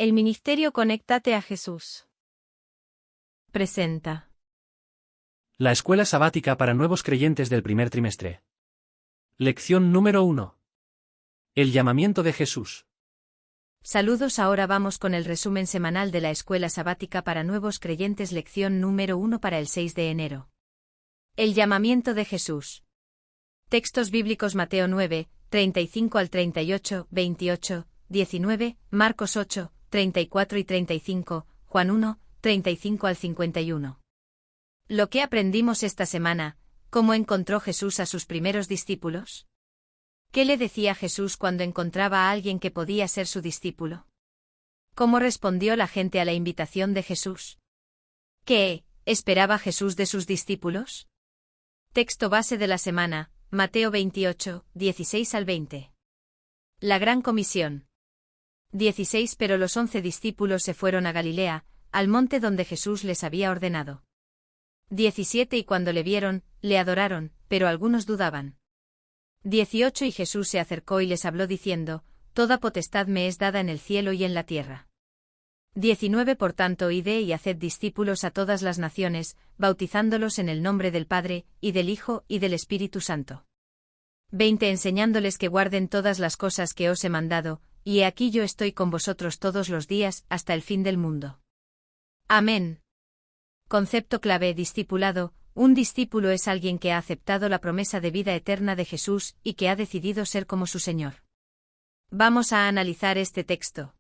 El Ministerio Conéctate a Jesús presenta La escuela sabática para nuevos creyentes del primer trimestre. Lección número 1. El llamamiento de Jesús. Saludos, ahora vamos con el resumen semanal de la escuela sabática para nuevos creyentes, lección número 1 para el 6 de enero. El llamamiento de Jesús. Textos bíblicos: Mateo 9, 35 al 38, 28, 19, Marcos 8, 34 y 35, Juan 1, 35 al 51. Lo que aprendimos esta semana: ¿cómo encontró Jesús a sus primeros discípulos? ¿Qué le decía Jesús cuando encontraba a alguien que podía ser su discípulo? ¿Cómo respondió la gente a la invitación de Jesús? ¿Qué esperaba Jesús de sus discípulos? Texto base de la semana: Mateo 28, 16 al 20. La Gran Comisión. 16 Pero los 11 discípulos se fueron a Galilea, al monte donde Jesús les había ordenado. 17 Y cuando le vieron, le adoraron, pero algunos dudaban. 18 Y Jesús se acercó y les habló diciendo: Toda potestad me es dada en el cielo y en la tierra. 19 Por tanto, id y haced discípulos a todas las naciones, bautizándolos en el nombre del Padre, y del Hijo, y del Espíritu Santo. 20 Enseñándoles que guarden todas las cosas que os he mandado, y he aquí yo estoy con vosotros todos los días, hasta el fin del mundo. Amén. Concepto clave: discipulado. Un discípulo es alguien que ha aceptado la promesa de vida eterna de Jesús y que ha decidido ser como su Señor. Vamos a analizar este texto.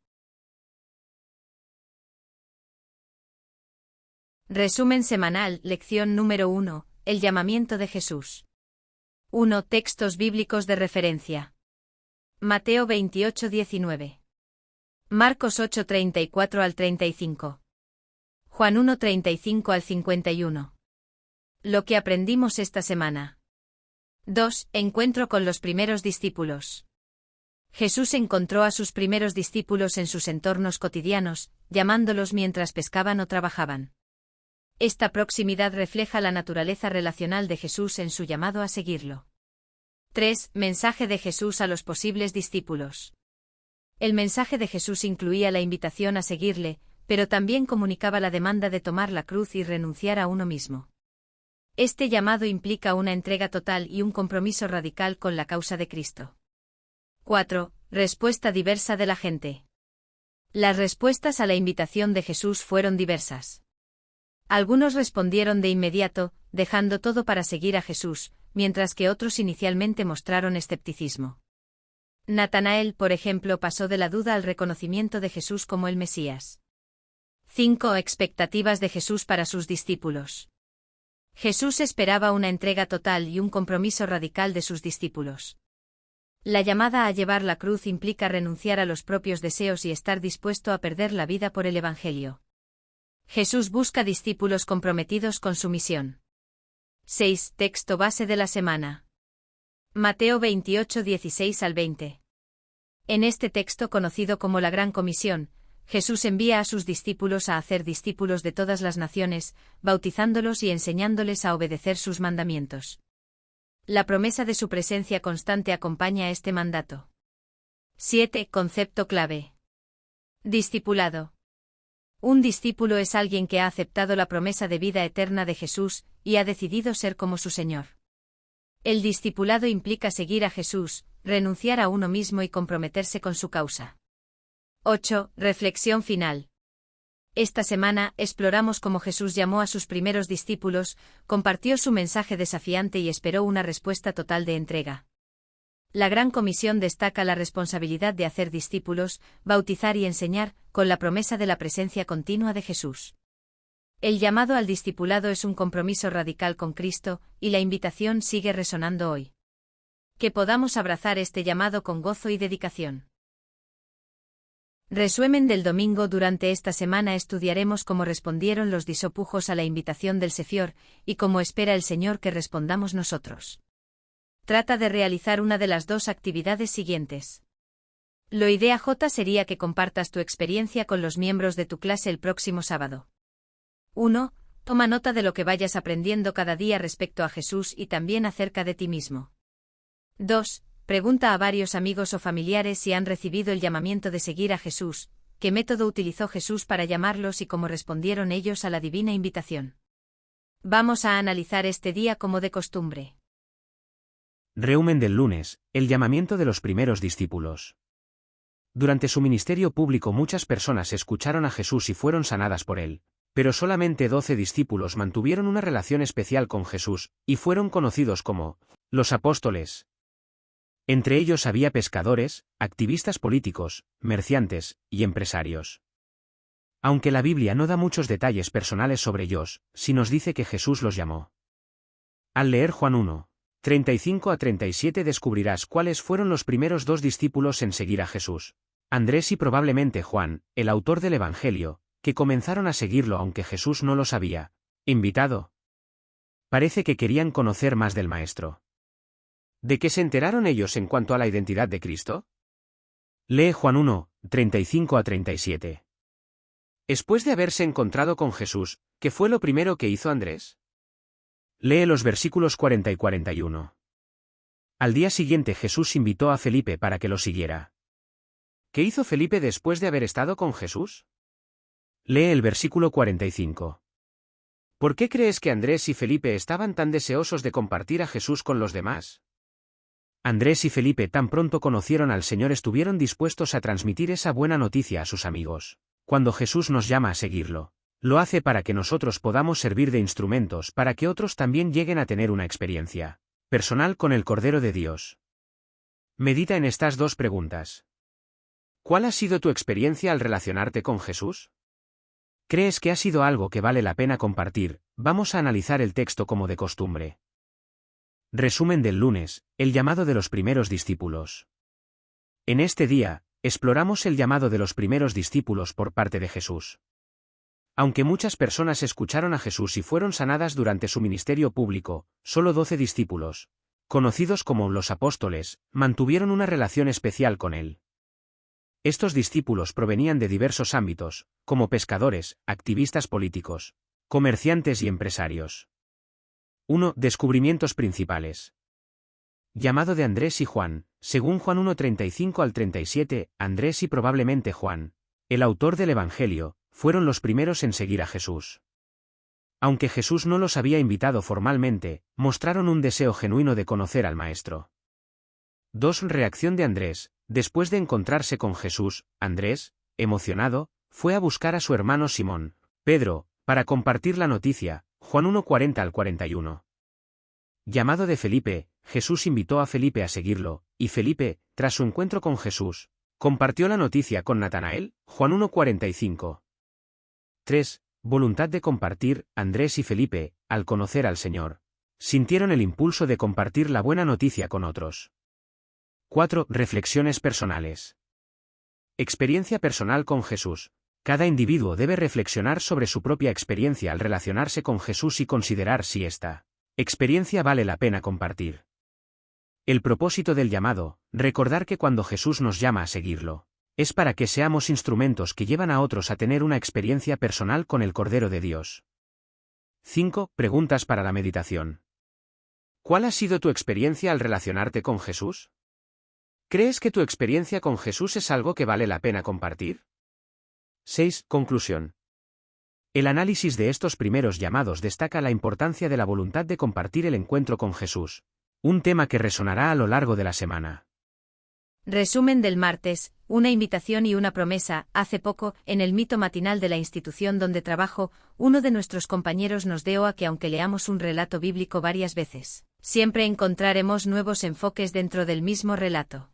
Resumen semanal, lección número 1, el llamamiento de Jesús. 1. Textos bíblicos de referencia. Mateo 28, 19. Marcos 8, 34 al 35. Juan 1, 35 al 51. Lo que aprendimos esta semana. 2. Encuentro con los primeros discípulos. Jesús encontró a sus primeros discípulos en sus entornos cotidianos, llamándolos mientras pescaban o trabajaban. Esta proximidad refleja la naturaleza relacional de Jesús en su llamado a seguirlo. 3. Mensaje de Jesús a los posibles discípulos. El mensaje de Jesús incluía la invitación a seguirle, pero también comunicaba la demanda de tomar la cruz y renunciar a uno mismo. Este llamado implica una entrega total y un compromiso radical con la causa de Cristo. 4. Respuesta diversa de la gente. Las respuestas a la invitación de Jesús fueron diversas. Algunos respondieron de inmediato, dejando todo para seguir a Jesús, mientras que otros inicialmente mostraron escepticismo. Natanael, por ejemplo, pasó de la duda al reconocimiento de Jesús como el Mesías. 5. Expectativas de Jesús para sus discípulos. Jesús esperaba una entrega total y un compromiso radical de sus discípulos. La llamada a llevar la cruz implica renunciar a los propios deseos y estar dispuesto a perder la vida por el Evangelio. Jesús busca discípulos comprometidos con su misión. 6. Texto base de la semana. Mateo 28, 16 al 20. En este texto, conocido como la Gran Comisión, Jesús envía a sus discípulos a hacer discípulos de todas las naciones, bautizándolos y enseñándoles a obedecer sus mandamientos. La promesa de su presencia constante acompaña este mandato. 7. Concepto clave. Discipulado. Un discípulo es alguien que ha aceptado la promesa de vida eterna de Jesús y ha decidido ser como su Señor. El discipulado implica seguir a Jesús, renunciar a uno mismo y comprometerse con su causa. 8. Reflexión final. Esta semana exploramos cómo Jesús llamó a sus primeros discípulos, compartió su mensaje desafiante y esperó una respuesta total de entrega. La Gran Comisión destaca la responsabilidad de hacer discípulos, bautizar y enseñar, con la promesa de la presencia continua de Jesús. El llamado al discipulado es un compromiso radical con Cristo, y la invitación sigue resonando hoy. Que podamos abrazar este llamado con gozo y dedicación. Resumen del domingo: durante esta semana estudiaremos cómo respondieron los discípulos a la invitación del Señor, y cómo espera el Señor que respondamos nosotros. Trata de realizar una de las dos actividades siguientes. Lo idea J sería que compartas tu experiencia con los miembros de tu clase el próximo sábado. 1. Toma nota de lo que vayas aprendiendo cada día respecto a Jesús y también acerca de ti mismo. 2. Pregunta a varios amigos o familiares si han recibido el llamamiento de seguir a Jesús, qué método utilizó Jesús para llamarlos y cómo respondieron ellos a la divina invitación. Vamos a analizar este día como de costumbre. Resumen del lunes, el llamamiento de los primeros discípulos. Durante su ministerio público muchas personas escucharon a Jesús y fueron sanadas por él, pero solamente 12 discípulos mantuvieron una relación especial con Jesús, y fueron conocidos como los apóstoles. Entre ellos había pescadores, activistas políticos, comerciantes y empresarios. Aunque la Biblia no da muchos detalles personales sobre ellos, sí nos dice que Jesús los llamó. Al leer Juan 1, 35 a 37 descubrirás cuáles fueron los primeros 2 discípulos en seguir a Jesús. Andrés y probablemente Juan, el autor del Evangelio, que comenzaron a seguirlo aunque Jesús no los había invitado. Parece que querían conocer más del Maestro. ¿De qué se enteraron ellos en cuanto a la identidad de Cristo? Lee Juan 1, 35 a 37. Después de haberse encontrado con Jesús, ¿qué fue lo primero que hizo Andrés? Lee los versículos 40 y 41. Al día siguiente Jesús invitó a Felipe para que lo siguiera. ¿Qué hizo Felipe después de haber estado con Jesús? Lee el versículo 45. ¿Por qué crees que Andrés y Felipe estaban tan deseosos de compartir a Jesús con los demás? Andrés y Felipe tan pronto conocieron al Señor estuvieron dispuestos a transmitir esa buena noticia a sus amigos. Cuando Jesús nos llama a seguirlo, lo hace para que nosotros podamos servir de instrumentos para que otros también lleguen a tener una experiencia personal con el Cordero de Dios. Medita en estas 2 preguntas. ¿Cuál ha sido tu experiencia al relacionarte con Jesús? ¿Crees que ha sido algo que vale la pena compartir? Vamos a analizar el texto como de costumbre. Resumen del lunes, el llamado de los primeros discípulos. En este día, exploramos el llamado de los primeros discípulos por parte de Jesús. Aunque muchas personas escucharon a Jesús y fueron sanadas durante su ministerio público, solo 12 discípulos, conocidos como los apóstoles, mantuvieron una relación especial con él. Estos discípulos provenían de diversos ámbitos, como pescadores, activistas políticos, comerciantes y empresarios. 1. Descubrimientos principales. Llamado de Andrés y Juan. Según Juan 1, 35 al 37, Andrés y probablemente Juan, el autor del Evangelio, fueron los primeros en seguir a Jesús. Aunque Jesús no los había invitado formalmente, mostraron un deseo genuino de conocer al Maestro. 2. Reacción de Andrés. Después de encontrarse con Jesús, Andrés, emocionado, fue a buscar a su hermano Simón, Pedro, para compartir la noticia. Juan 1, 40 al 41. Llamado de Felipe, Jesús invitó a Felipe a seguirlo, y Felipe, tras su encuentro con Jesús, compartió la noticia con Natanael. Juan 1, 45. 3. Voluntad de compartir. Andrés y Felipe, al conocer al Señor, sintieron el impulso de compartir la buena noticia con otros. 4. Reflexiones personales. Experiencia personal con Jesús. Cada individuo debe reflexionar sobre su propia experiencia al relacionarse con Jesús y considerar si esta experiencia vale la pena compartir. El propósito del llamado, recordar que cuando Jesús nos llama a seguirlo, es para que seamos instrumentos que llevan a otros a tener una experiencia personal con el Cordero de Dios. 5. Preguntas para la meditación. ¿Cuál ha sido tu experiencia al relacionarte con Jesús? ¿Crees que tu experiencia con Jesús es algo que vale la pena compartir? 6. Conclusión. El análisis de estos primeros llamados destaca la importancia de la voluntad de compartir el encuentro con Jesús, un tema que resonará a lo largo de la semana. Resumen del martes, una invitación y una promesa. Hace poco, en el mito matinal de la institución donde trabajo, uno de nuestros compañeros nos dio a que aunque leamos un relato bíblico varias veces, siempre encontraremos nuevos enfoques dentro del mismo relato.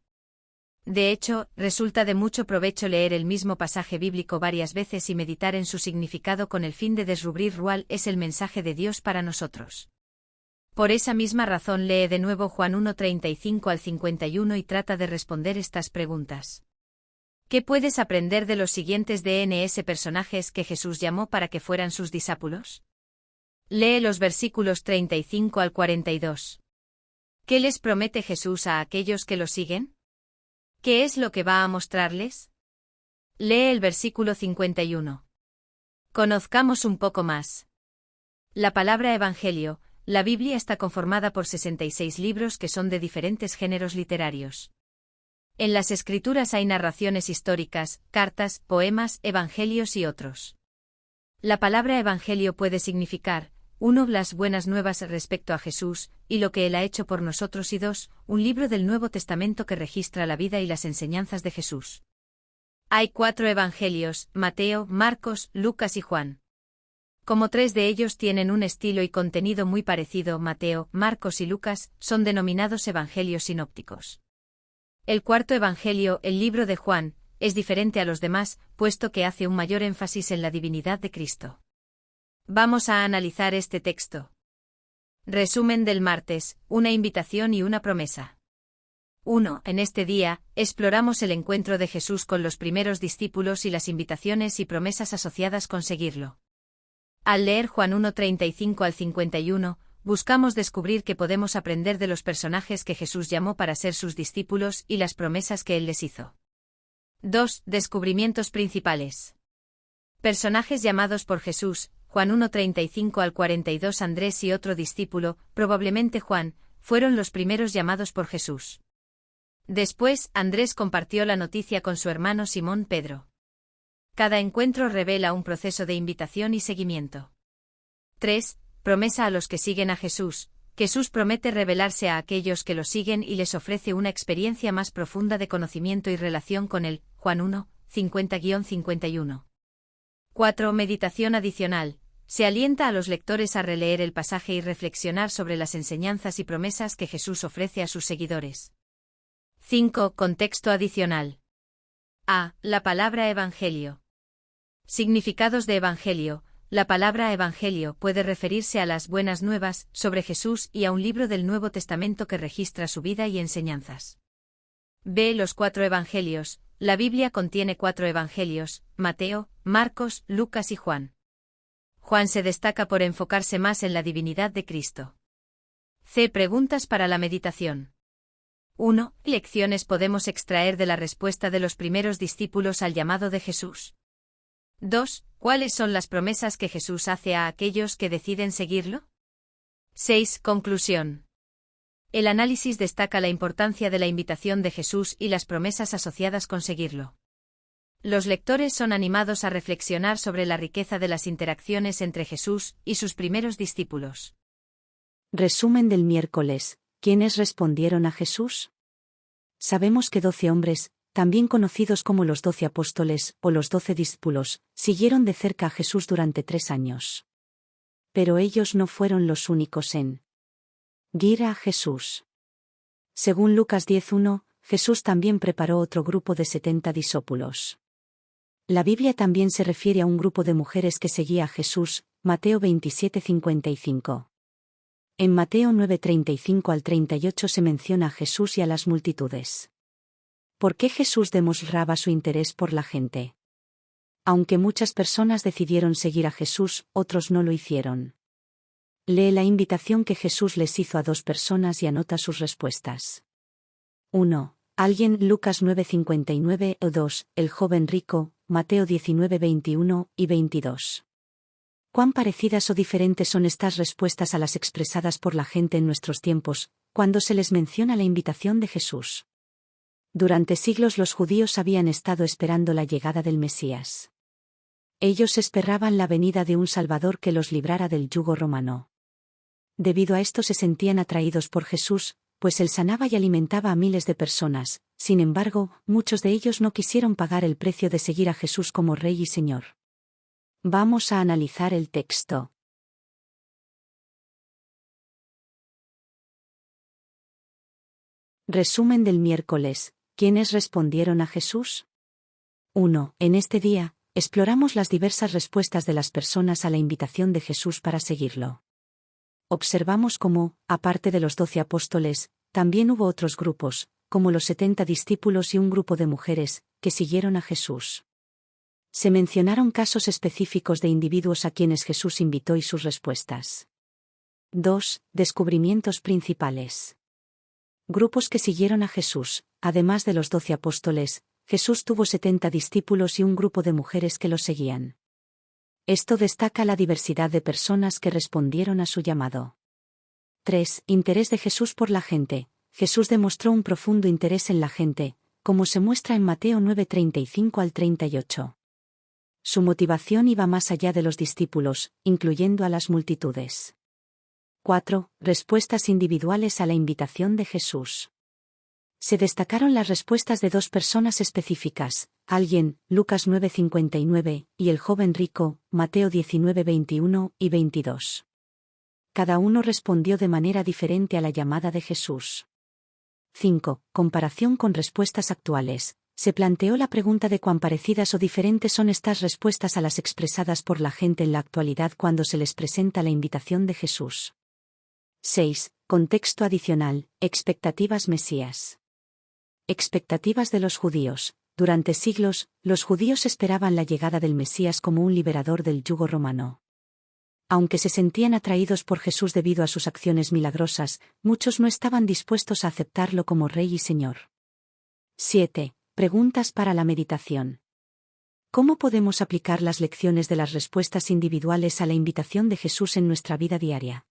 De hecho, resulta de mucho provecho leer el mismo pasaje bíblico varias veces y meditar en su significado con el fin de descubrir cuál es el mensaje de Dios para nosotros. Por esa misma razón lee de nuevo Juan 1, 35 al 51 y trata de responder estas preguntas. ¿Qué puedes aprender de los siguientes DNS personajes que Jesús llamó para que fueran sus discípulos? Lee los versículos 35 al 42. ¿Qué les promete Jesús a aquellos que lo siguen? ¿Qué es lo que va a mostrarles? Lee el versículo 51. Conozcamos un poco más. La palabra Evangelio, la Biblia está conformada por 66 libros que son de diferentes géneros literarios. En las Escrituras hay narraciones históricas, cartas, poemas, evangelios y otros. La palabra evangelio puede significar, 1. Las buenas nuevas respecto a Jesús, y lo que Él ha hecho por nosotros y 2. Un libro del Nuevo Testamento que registra la vida y las enseñanzas de Jesús. Hay 4 evangelios, Mateo, Marcos, Lucas y Juan. Como 3 de ellos tienen un estilo y contenido muy parecido, Mateo, Marcos y Lucas, son denominados evangelios sinópticos. El 4 evangelio, el libro de Juan, es diferente a los demás, puesto que hace un mayor énfasis en la divinidad de Cristo. Vamos a analizar este texto. Resumen del martes, una invitación y una promesa. 1. En este día, exploramos el encuentro de Jesús con los primeros discípulos y las invitaciones y promesas asociadas con seguirlo. Al leer Juan 1:35 al 51, buscamos descubrir qué podemos aprender de los personajes que Jesús llamó para ser sus discípulos y las promesas que Él les hizo. 2. Descubrimientos principales. Personajes llamados por Jesús, Juan 1:35 al 42. Andrés y otro discípulo, probablemente Juan, fueron los primeros llamados por Jesús. Después, Andrés compartió la noticia con su hermano Simón Pedro. Cada encuentro revela un proceso de invitación y seguimiento. 3. Promesa a los que siguen a Jesús. Jesús promete revelarse a aquellos que lo siguen y les ofrece una experiencia más profunda de conocimiento y relación con él. Juan 1, 50-51. 4. Meditación adicional. Se alienta a los lectores a releer el pasaje y reflexionar sobre las enseñanzas y promesas que Jesús ofrece a sus seguidores. 5. Contexto adicional. A. La palabra evangelio. Significados de evangelio. La palabra evangelio puede referirse a las buenas nuevas sobre Jesús y a un libro del Nuevo Testamento que registra su vida y enseñanzas. B. Los 4 evangelios. La Biblia contiene 4 evangelios, Mateo, Marcos, Lucas y Juan. Juan se destaca por enfocarse más en la divinidad de Cristo. C. Preguntas para la meditación. 1. ¿Qué lecciones podemos extraer de la respuesta de los primeros discípulos al llamado de Jesús? 2. ¿Cuáles son las promesas que Jesús hace a aquellos que deciden seguirlo? 6. Conclusión. El análisis destaca la importancia de la invitación de Jesús y las promesas asociadas con seguirlo. Los lectores son animados a reflexionar sobre la riqueza de las interacciones entre Jesús y sus primeros discípulos. Resumen del miércoles. ¿Quiénes respondieron a Jesús? Sabemos que 12 hombres, también conocidos como los 12 apóstoles o los 12 discípulos, siguieron de cerca a Jesús durante 3 años. Pero ellos no fueron los únicos en seguir a Jesús. Según Lucas 10:1, Jesús también preparó otro grupo de 70 discípulos. La Biblia también se refiere a un grupo de mujeres que seguía a Jesús, Mateo 27:55. En Mateo 9:35 al 38 se menciona a Jesús y a las multitudes. ¿Por qué Jesús demostraba su interés por la gente? Aunque muchas personas decidieron seguir a Jesús, otros no lo hicieron. Lee la invitación que Jesús les hizo a 2 personas y anota sus respuestas. 1. Alguien, Lucas 9:59 o 2. El joven rico, Mateo 19:21 y 22. ¿Cuán parecidas o diferentes son estas respuestas a las expresadas por la gente en nuestros tiempos, cuando se les menciona la invitación de Jesús? Durante siglos los judíos habían estado esperando la llegada del Mesías. Ellos esperaban la venida de un Salvador que los librara del yugo romano. Debido a esto se sentían atraídos por Jesús, pues él sanaba y alimentaba a miles de personas. Sin embargo, muchos de ellos no quisieron pagar el precio de seguir a Jesús como Rey y Señor. Vamos a analizar el texto. Resumen del miércoles. ¿Quiénes respondieron a Jesús? 1. En este día, exploramos las diversas respuestas de las personas a la invitación de Jesús para seguirlo. Observamos cómo, aparte de los 12 apóstoles, también hubo otros grupos, como los 70 discípulos y un grupo de mujeres, que siguieron a Jesús. Se mencionaron casos específicos de individuos a quienes Jesús invitó y sus respuestas. 2. Descubrimientos principales. Grupos que siguieron a Jesús. Además de los 12 apóstoles, Jesús tuvo 70 discípulos y un grupo de mujeres que lo seguían. Esto destaca la diversidad de personas que respondieron a su llamado. 3. Interés de Jesús por la gente. Jesús demostró un profundo interés en la gente, como se muestra en Mateo 9:35 al 38. Su motivación iba más allá de los discípulos, incluyendo a las multitudes. 4. Respuestas individuales a la invitación de Jesús. Se destacaron las respuestas de dos personas específicas, alguien, Lucas 9:59, y el joven rico, Mateo 19:21 y 22. Cada uno respondió de manera diferente a la llamada de Jesús. 5. Comparación con respuestas actuales. Se planteó la pregunta de cuán parecidas o diferentes son estas respuestas a las expresadas por la gente en la actualidad cuando se les presenta la invitación de Jesús. 6. Contexto adicional, expectativas mesías. Expectativas de los judíos. Durante siglos, los judíos esperaban la llegada del Mesías como un liberador del yugo romano. Aunque se sentían atraídos por Jesús debido a sus acciones milagrosas, muchos no estaban dispuestos a aceptarlo como Rey y Señor. 7. Preguntas para la meditación. ¿Cómo podemos aplicar las lecciones de las respuestas individuales a la invitación de Jesús en nuestra vida diaria?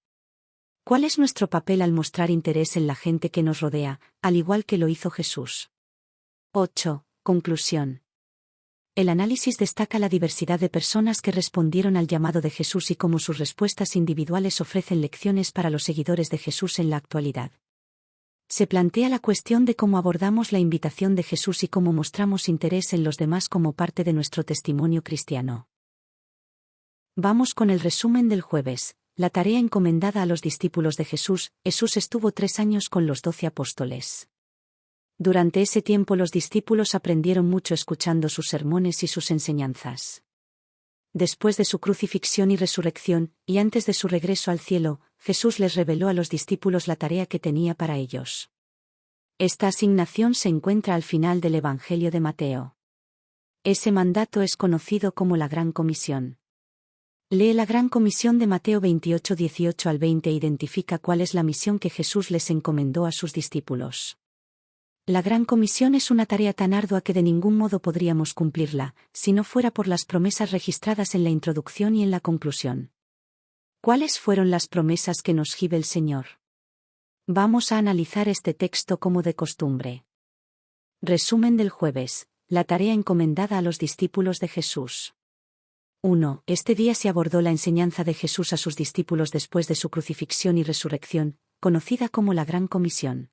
¿Cuál es nuestro papel al mostrar interés en la gente que nos rodea, al igual que lo hizo Jesús? 8. Conclusión. El análisis destaca la diversidad de personas que respondieron al llamado de Jesús y cómo sus respuestas individuales ofrecen lecciones para los seguidores de Jesús en la actualidad. Se plantea la cuestión de cómo abordamos la invitación de Jesús y cómo mostramos interés en los demás como parte de nuestro testimonio cristiano. Vamos con el resumen del jueves. La tarea encomendada a los discípulos de Jesús. Jesús estuvo 3 años con los 12 apóstoles. Durante ese tiempo los discípulos aprendieron mucho escuchando sus sermones y sus enseñanzas. Después de su crucifixión y resurrección, y antes de su regreso al cielo, Jesús les reveló a los discípulos la tarea que tenía para ellos. Esta asignación se encuentra al final del Evangelio de Mateo. Ese mandato es conocido como la Gran Comisión. Lee la Gran Comisión de Mateo 28:18 al 20 e identifica cuál es la misión que Jesús les encomendó a sus discípulos. La Gran Comisión es una tarea tan ardua que de ningún modo podríamos cumplirla, si no fuera por las promesas registradas en la introducción y en la conclusión. ¿Cuáles fueron las promesas que nos give el Señor? Vamos a analizar este texto como de costumbre. Resumen del jueves. La tarea encomendada a los discípulos de Jesús. 1. Este día se abordó la enseñanza de Jesús a sus discípulos después de su crucifixión y resurrección, conocida como la Gran Comisión.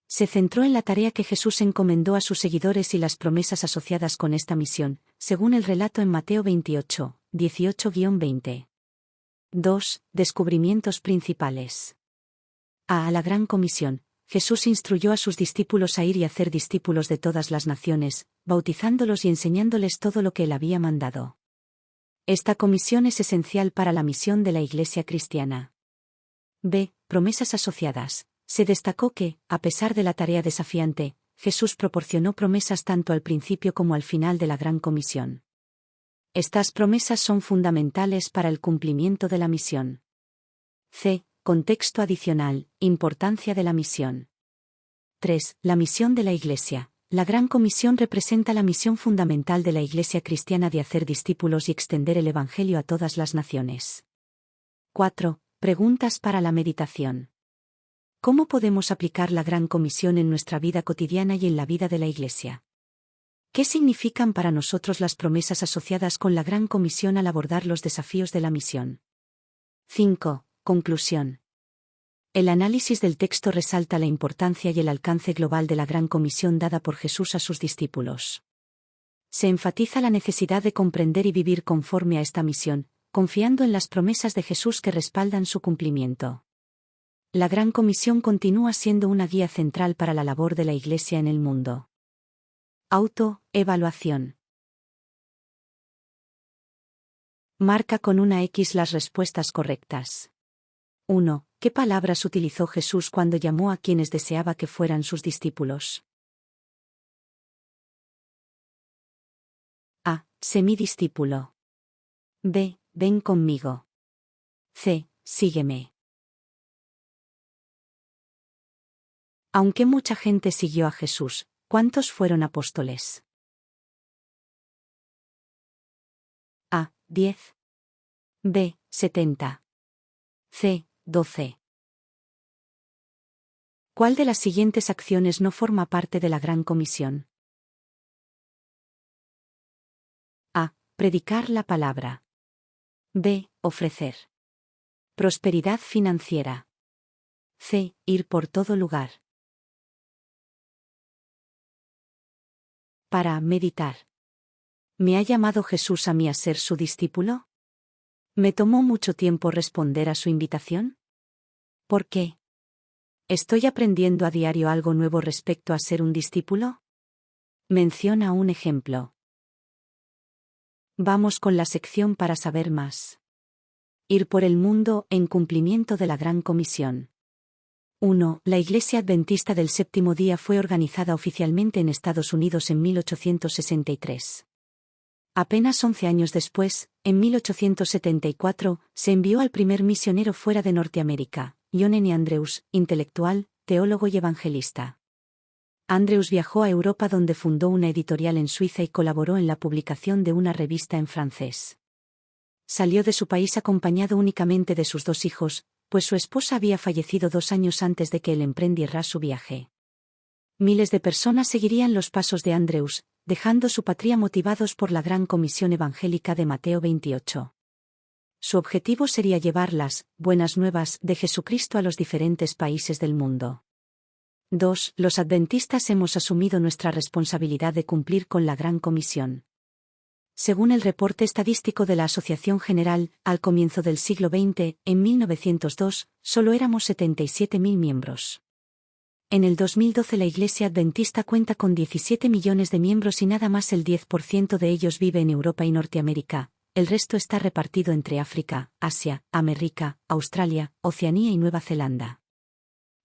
Se centró en la tarea que Jesús encomendó a sus seguidores y las promesas asociadas con esta misión, según el relato en Mateo 28, 18-20. 2. Descubrimientos principales. A la Gran Comisión, Jesús instruyó a sus discípulos a ir y hacer discípulos de todas las naciones, bautizándolos y enseñándoles todo lo que él había mandado. Esta comisión es esencial para la misión de la Iglesia cristiana. B. Promesas asociadas. Se destacó que, a pesar de la tarea desafiante, Jesús proporcionó promesas tanto al principio como al final de la Gran Comisión. Estas promesas son fundamentales para el cumplimiento de la misión. C. Contexto adicional, importancia de la misión. 3. La misión de la Iglesia. La Gran Comisión representa la misión fundamental de la Iglesia cristiana de hacer discípulos y extender el Evangelio a todas las naciones. 4. Preguntas para la meditación. ¿Cómo podemos aplicar la Gran Comisión en nuestra vida cotidiana y en la vida de la Iglesia? ¿Qué significan para nosotros las promesas asociadas con la Gran Comisión al abordar los desafíos de la misión? 5. Conclusión. El análisis del texto resalta la importancia y el alcance global de la Gran Comisión dada por Jesús a sus discípulos. Se enfatiza la necesidad de comprender y vivir conforme a esta misión, confiando en las promesas de Jesús que respaldan su cumplimiento. La Gran Comisión continúa siendo una guía central para la labor de la Iglesia en el mundo. Autoevaluación. Marca con una X las respuestas correctas. 1. ¿Qué palabras utilizó Jesús cuando llamó a quienes deseaba que fueran sus discípulos? A. Sé mi discípulo. B. Ven conmigo. C. Sígueme. Aunque mucha gente siguió a Jesús, ¿cuántos fueron apóstoles? A. 10. B. 70. C. 12. ¿Cuál de las siguientes acciones no forma parte de la Gran Comisión? A. Predicar la palabra. B. Ofrecer prosperidad financiera. C. Ir por todo lugar. Para meditar. ¿Me ha llamado Jesús a mí a ser su discípulo? ¿Me tomó mucho tiempo responder a su invitación? ¿Por qué? ¿Estoy aprendiendo a diario algo nuevo respecto a ser un discípulo? Menciona un ejemplo. Vamos con la sección para saber más. Ir por el mundo en cumplimiento de la Gran Comisión. 1. La Iglesia Adventista del Séptimo Día fue organizada oficialmente en Estados Unidos en 1863. Apenas 11 años después, en 1874, se envió al primer misionero fuera de Norteamérica, John N. Andrews, intelectual, teólogo y evangelista. Andrews viajó a Europa donde fundó una editorial en Suiza y colaboró en la publicación de una revista en francés. Salió de su país acompañado únicamente de sus 2 hijos, pues su esposa había fallecido 2 años antes de que él emprendiera su viaje. Miles de personas seguirían los pasos de Andrews, dejando su patria motivados por la Gran Comisión Evangélica de Mateo 28. Su objetivo sería llevar las buenas nuevas de Jesucristo a los diferentes países del mundo. 2. Los adventistas hemos asumido nuestra responsabilidad de cumplir con la Gran Comisión. Según el reporte estadístico de la Asociación General, al comienzo del siglo XX, en 1902, solo éramos 77.000 miembros. En el 2012 la Iglesia Adventista cuenta con 17 millones de miembros y nada más el 10% de ellos vive en Europa y Norteamérica, el resto está repartido entre África, Asia, América, Australia, Oceanía y Nueva Zelanda.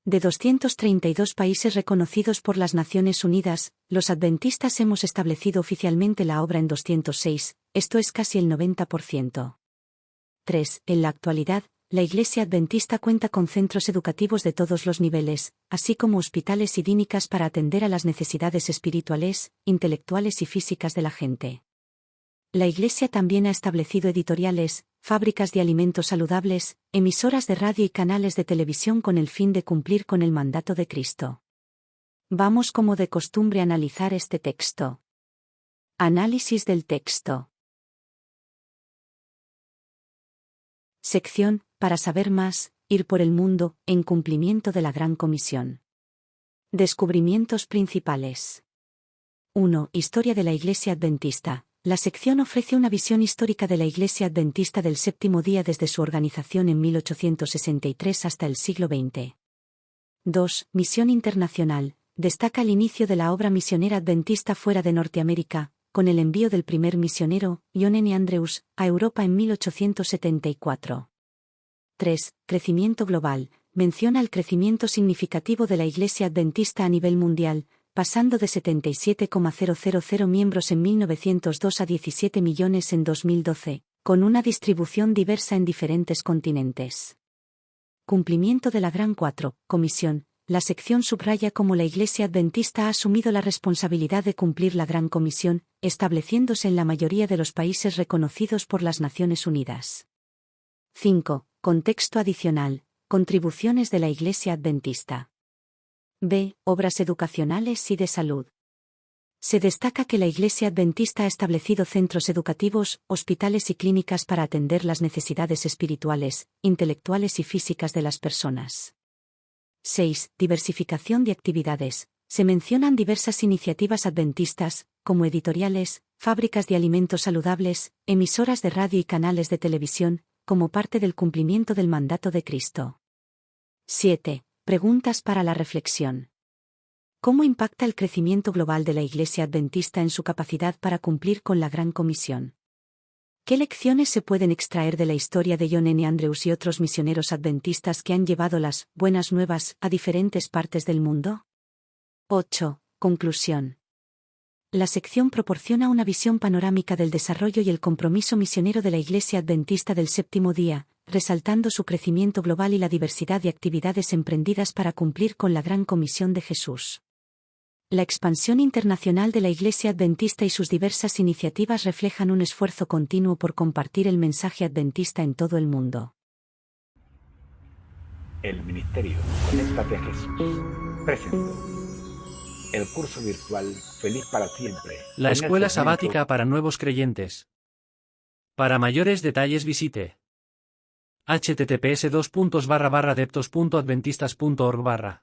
De 232 países reconocidos por las Naciones Unidas, los adventistas hemos establecido oficialmente la obra en 206, esto es casi el 90%. 3. En la actualidad, la Iglesia Adventista cuenta con centros educativos de todos los niveles, así como hospitales y clínicas para atender a las necesidades espirituales, intelectuales y físicas de la gente. La Iglesia también ha establecido editoriales, fábricas de alimentos saludables, emisoras de radio y canales de televisión con el fin de cumplir con el mandato de Cristo. Vamos como de costumbre a analizar este texto. Análisis del texto. Sección, para saber más, ir por el mundo, en cumplimiento de la Gran Comisión. Descubrimientos principales. 1. Historia de la Iglesia Adventista. La sección ofrece una visión histórica de la Iglesia Adventista del Séptimo Día desde su organización en 1863 hasta el siglo XX. 2. Misión internacional. Destaca el inicio de la obra misionera adventista fuera de Norteamérica, con el envío del primer misionero, John N. Andrews, a Europa en 1874. 3. Crecimiento global. Menciona el crecimiento significativo de la Iglesia Adventista a nivel mundial, pasando de 77,000 miembros en 1902 a 17 millones en 2012, con una distribución diversa en diferentes continentes. Cumplimiento de la Gran 4. Comisión. La sección subraya cómo la Iglesia Adventista ha asumido la responsabilidad de cumplir la Gran Comisión, estableciéndose en la mayoría de los países reconocidos por las Naciones Unidas. 5. Contexto adicional. Contribuciones de la Iglesia Adventista. B. Obras educacionales y de salud. Se destaca que la Iglesia Adventista ha establecido centros educativos, hospitales y clínicas para atender las necesidades espirituales, intelectuales y físicas de las personas. 6. Diversificación de actividades. Se mencionan diversas iniciativas adventistas, como editoriales, fábricas de alimentos saludables, emisoras de radio y canales de televisión, como parte del cumplimiento del mandato de Cristo. 7. Preguntas para la reflexión. ¿Cómo impacta el crecimiento global de la Iglesia Adventista en su capacidad para cumplir con la Gran Comisión? ¿Qué lecciones se pueden extraer de la historia de John N. Andrews y otros misioneros adventistas que han llevado las buenas nuevas a diferentes partes del mundo? 8. Conclusión. La sección proporciona una visión panorámica del desarrollo y el compromiso misionero de la Iglesia Adventista del Séptimo Día, resaltando su crecimiento global y la diversidad de actividades emprendidas para cumplir con la Gran Comisión de Jesús. La expansión internacional de la Iglesia Adventista y sus diversas iniciativas reflejan un esfuerzo continuo por compartir el mensaje adventista en todo el mundo. El ministerio Conéctate a Jesús presentó el curso virtual Feliz para Siempre. La escuela sabática para nuevos creyentes. Para mayores detalles visite https://adeptos.adventistas.org/